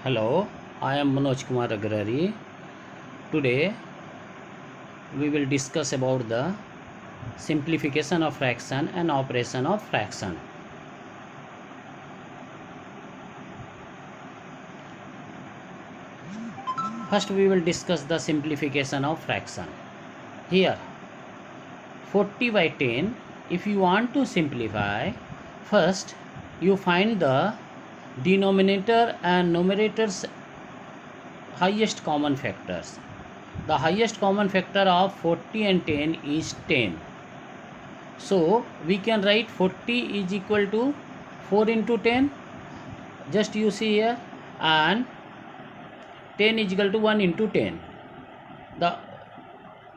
Hello, I am Manoj Kumar Agrari. Today we will discuss about the simplification of fraction and operation of fraction. First we will discuss the simplification of fraction. Here 40 by 10, if you want to simplify, first you find the denominator and numerator's highest common factors. The highest common factor of 40 and 10 is 10. So we can write 40 is equal to 4 into 10, just you see here, and 10 is equal to 1 into 10. The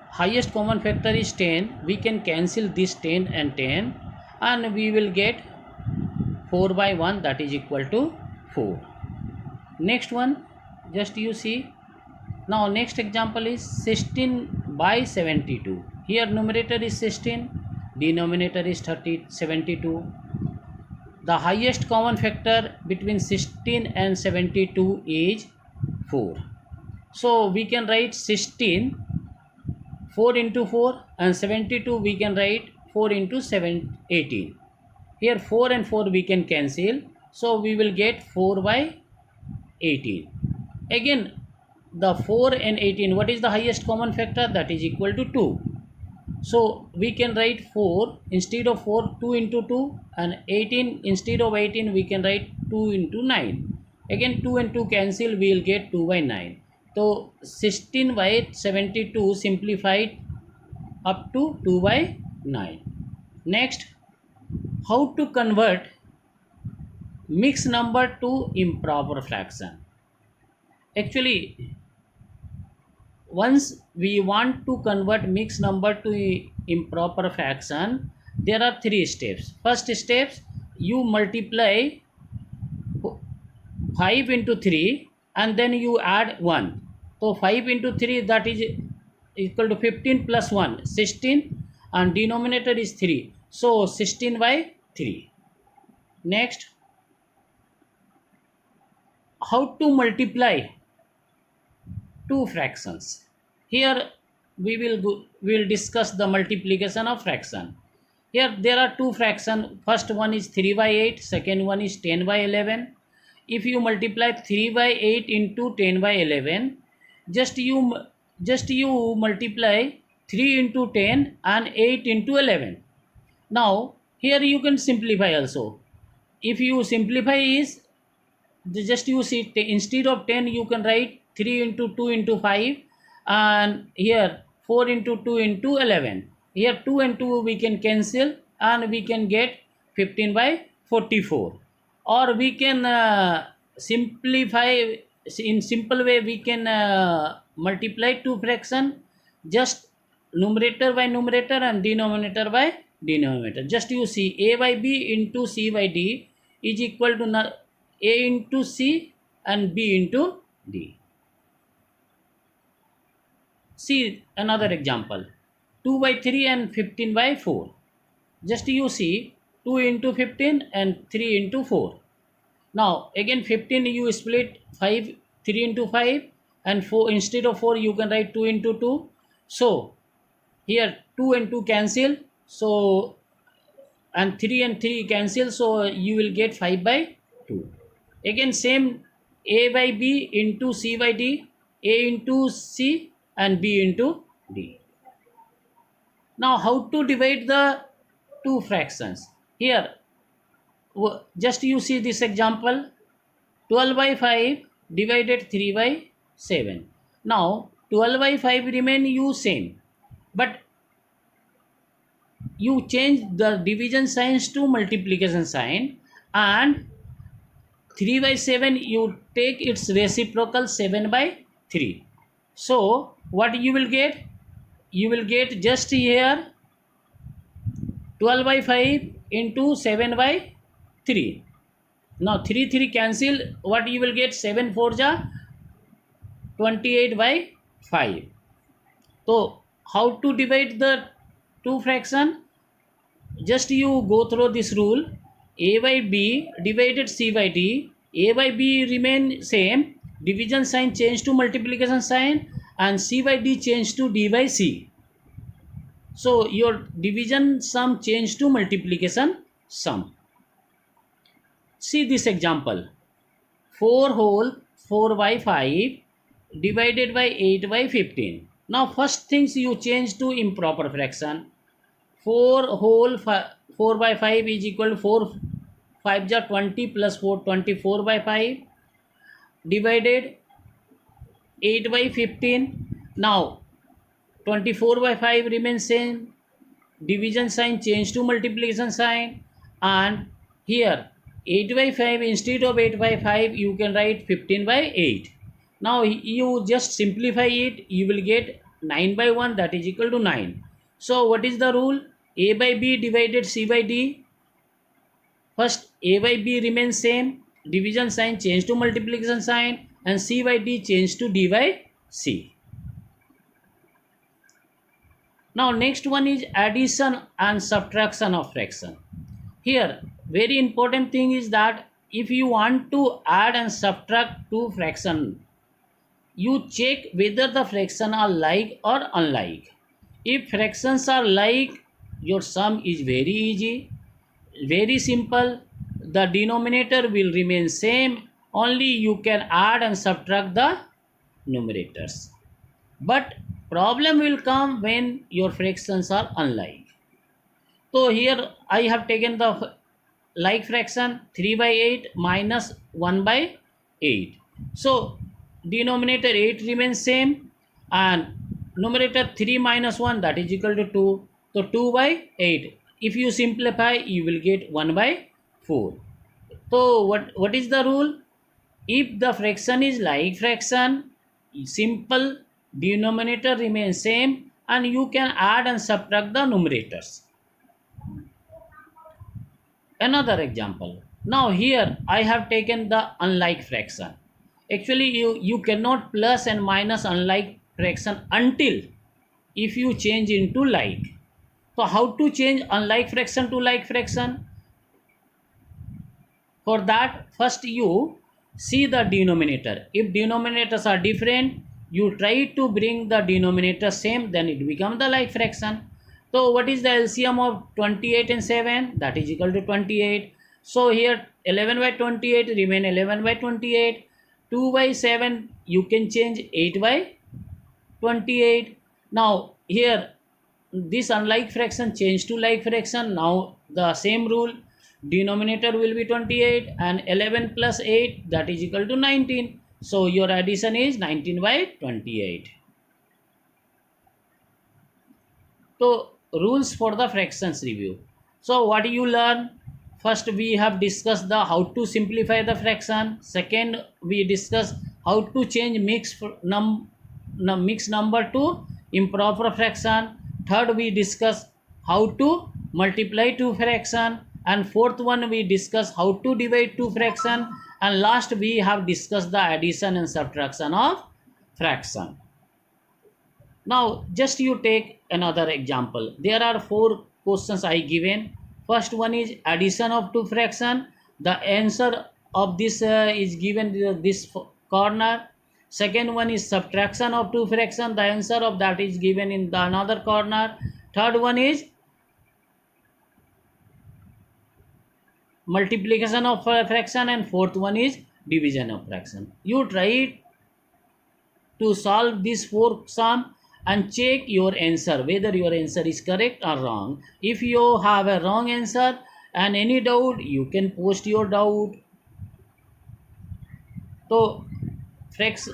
highest common factor is 10. We can cancel this 10 and 10 and we will get 4 by 1, that is equal to 4. Next one, just you see. Now next example is 16 by 72. Here numerator is 16, denominator is 72. The highest common factor between 16 and 72 is 4. So we can write 16 4 into 4 and 72 we can write 4 into 7 18. Here 4 and 4 we can cancel, so we will get 4 by 18. Again the 4 and 18, what is the highest common factor? That is equal to 2. So we can write 4 instead of 4, 2 into 2, and 18 instead of 18 we can write 2 into 9. Again 2 and 2 cancel, we will get 2 by 9. So 16 by 72 simplified up to 2 by 9. Next, how to convert mixed number to improper fraction. Actually, once we want to convert mixed number to improper fraction, there are 3 steps. First step, you multiply 5 into 3 and then you add 1. So 5 into 3, that is equal to 15 plus 1, 16, and denominator is 3. So 16 by 3. Next, how to multiply two fractions. Here we will discuss the multiplication of fraction. Here there are two fractions. First one is 3 by 8, second one is 10 by 11. If you multiply 3 by 8 into 10 by 11, just you multiply 3 into 10 and 8 into 11. Now here you can simplify also. If you simplify is, just you see, instead of 10 you can write 3 into 2 into 5, and here 4 into 2 into 11. Here 2 and 2 we can cancel and we can get 15 by 44. Or we can simplify in simple way. We can multiply two fraction, just numerator by numerator and denominator by denominator. Just you see, a by b into c by d is equal to a into c and b into d. See another example, 2 by 3 and 15 by 4. Just you see, 2 into 15 and 3 into 4. Now again 15 you split 5, 3 into 5, and 4, instead of 4 you can write 2 into 2. So here 2 and 2 cancel, so and 3 and 3 cancel, so you will get 5 by 2. Again same, a by b into c by d, a into c and b into d. Now how to divide the two fractions? Here just you see this example, 12 by 5 divided 3 by 7. Now 12 by 5 remain you same, but you change the division signs to multiplication sign, and 3 by 7 you take its reciprocal 7 by 3. So what you will get? You will get just here 12 by 5 into 7 by 3. Now 3 cancel, what you will get? 7 4 ja 28 by 5. So how to divide the two fraction? Just you go through this rule, a by b divided c by d a by b remain same, division sign change to multiplication sign, and c by d change to d by c. So your division sum change to multiplication sum. See this example, 4 whole 4 by 5 divided by 8 by 15. Now first things you change to improper fraction. 4 whole 4 by 5 is equal to 4 5 ja 20 plus 4 24 by 5 divided 8 by 15. Now 24 by 5 remains same, division sign change to multiplication sign, and here 8 by 5 instead of 8 by 5 you can write 15 by 8. Now you just simplify it, you will get 9 by 1, that is equal to 9. So what is the rule? A by b divided c by d. First a by b remains same, division sign change to multiplication sign, and c by d change to d by c. Now next one is addition and subtraction of fraction. Here very important thing is that if you want to add and subtract two fraction, you check whether the fraction are like or unlike. If fractions are like, your sum is very easy, very simple. The denominator will remain same, only you can add and subtract the numerators. But problem will come when your fractions are unlike. So here I have taken the like fraction 3 by 8 minus 1 by 8. So denominator 8 remains same, and numerator 3 minus 1, that is equal to 2. So 2 by 8. If you simplify, you will get 1 by 4. So what is the rule? If the fraction is like fraction, simple, denominator remains same, and you can add and subtract the numerators. Another example. Now here I have taken the unlike fraction. Actually you cannot plus and minus unlike fraction until if you change into like. So how to change unlike fraction to like fraction? For that, first you see the denominator. If denominators are different, you try to bring the denominator same, then it becomes the like fraction. So what is the LCM of 28 and 7? That is equal to 28. So here 11 by 28 remain 11 by 28. 2 by 7 you can change 8 by 28. Now here this unlike fraction change to like fraction. Now the same rule, denominator will be 28 and 11 plus 8, that is equal to 19. So your addition is 19 by 28. So rules for the fractions review. So what you learn? First we have discussed the how to simplify the fraction. Second we discuss how to change mixed number to improper fraction. Third we discuss how to multiply two fraction, and fourth one we discuss how to divide two fraction, and last we have discussed the addition and subtraction of fraction. Now just you take another example. There are 4 questions I given. First one is addition of two fraction. The answer of this is given this corner. Second one is subtraction of two fraction. The answer of that is given in the another corner. Third one is multiplication of fraction, and fourth one is division of fraction. You try to solve this 4 sum and check your answer whether your answer is correct or wrong. If you have a wrong answer and any doubt, you can post your doubt. So fractions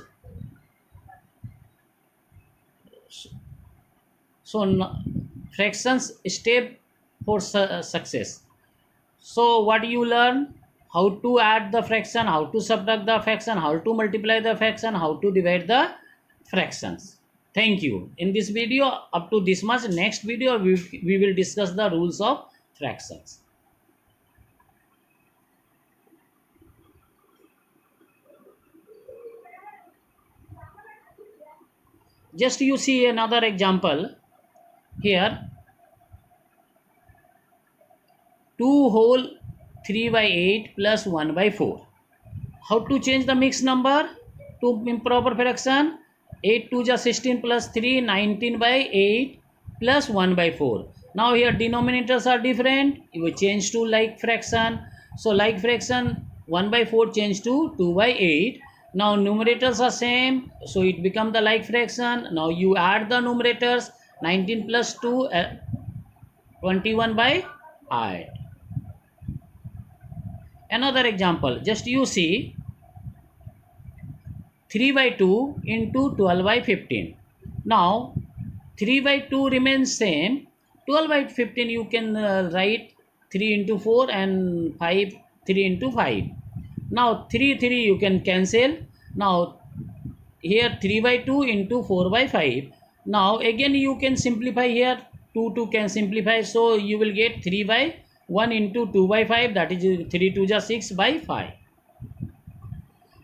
step for success. So what you learn? How to add the fraction, how to subtract the fraction, how to multiply the fraction, how to divide the fractions. Thank you. In this video up to this much. Next video we will discuss the rules of fractions. Just you see another example here. 2 whole 3 by 8 plus 1 by 4. How to change the mixed number to improper fraction? 8 2 just 16 plus 3, 19 by 8 plus 1 by 4. Now here denominators are different. You will change to like fraction. So like fraction 1 by 4 change to 2 by 8. Now numerators are same. So it become the like fraction. Now you add the numerators. 19 plus 2, 21 by 8. Another example. Just you see 3 by 2 into 12 by 15. Now 3 by 2 remains same. 12 by 15 you can write 3 into 4 and 5 3 into 5. Now 3 you can cancel. Now here 3 by 2 into 4 by 5. Now again you can simplify here. 2 can simplify, so you will get 3 by 1 into 2 by 5, that is 3 2 just 6 by 5.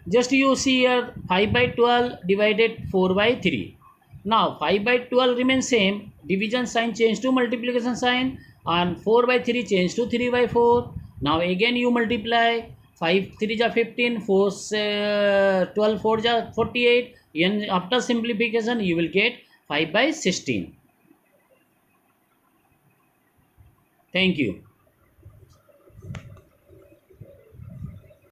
Just you see here 5 by 12 divided 4 by 3. Now 5 by 12 remains same. Division sign change to multiplication sign, and 4 by 3 change to 3 by 4. Now again you multiply. 5 3 ja 15, 4 12 4 ja 48. And after simplification you will get 5 by 16. Thank you.